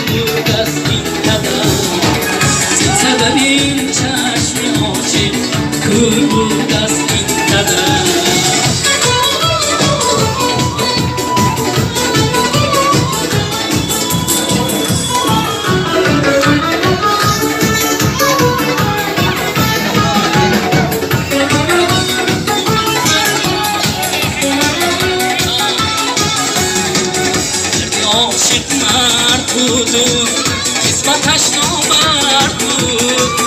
بود است این قدم سبب این چشم عاشق کور بود است این قدم عاشق مرد بود و قسمتش نامرد بود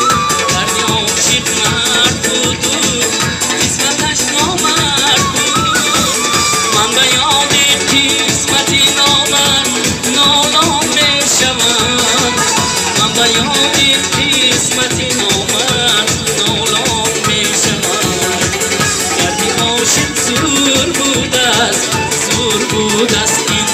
دردی عاشق مرد بود و قسمتش نامرد بود من به یاد قسمتی نامرد نالان می شوم من به یاد قسمتی نامرد نالان می شوم دردی عاشق زور بود است زور بود است این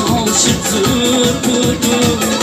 عاشق زور بود